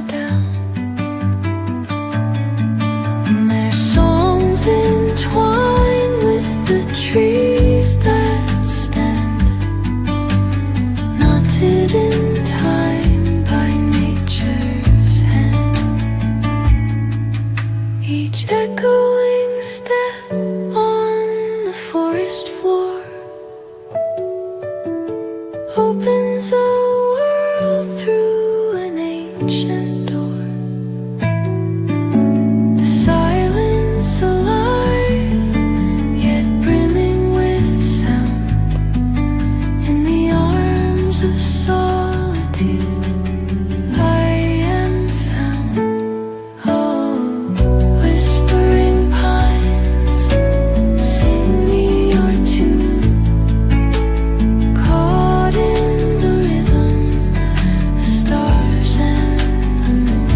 down. And their songs entwine with the trees that stand, knotted in time by nature's hand. Each echoing step on the forest floor opens a world through an ancient door. The silence alive, yet brimming with sound. In the arms of solitude I am found. Oh, whispering pines, sing me your tune. Caught in the rhythm, the stars and the moon.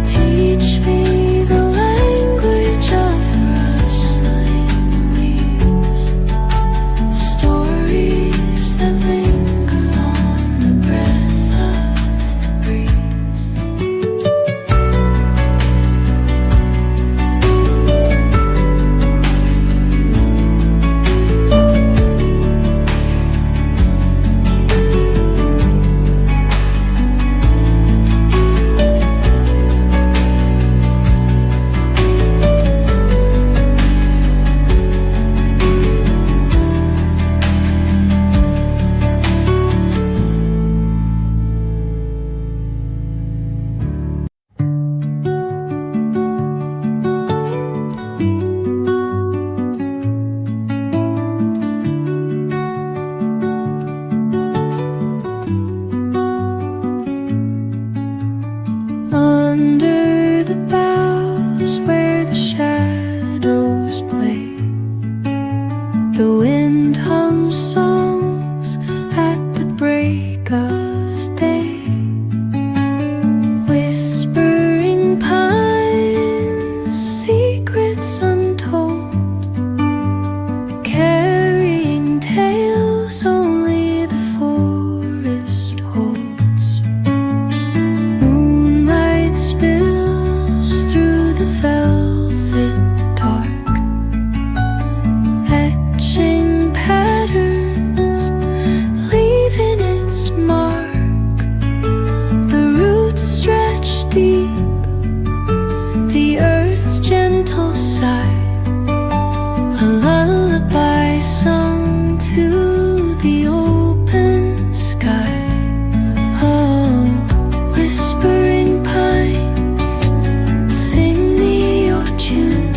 Teach me the language of rustling leaves, stories that linger on the breath of the breeze. Under the boughs where the shadows play, the wind hums songs at the break of day. Whispering pines, secrets untold, carrying tales only the forest holds. Moonlight spills through the velvet dark, etching patterns, leaving its mark. The roots stretch deep, the earth's gentle sigh, a lullaby sung to the open sky. Oh, whispering pines, sing me your tune.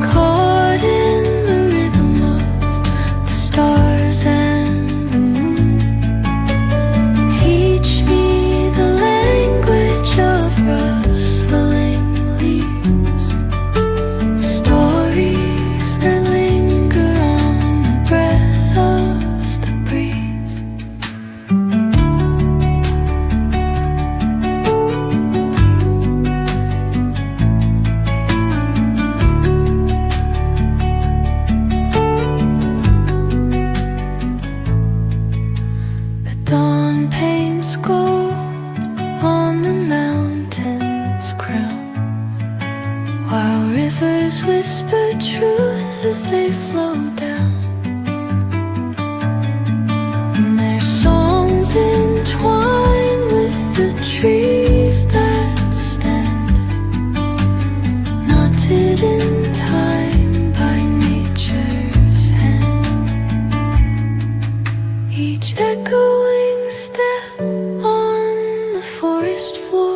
Caught in the rhythm of the stars and the moon. Teach me the language of rustling leaves, stories that linger on the breath of the breeze. The dawn paints gold on the mountain's crown, while rivers whisper truth as they flow down. And their songs entwine with the trees that stand, knotted in time by nature's hand. Each echoing step on the forest floor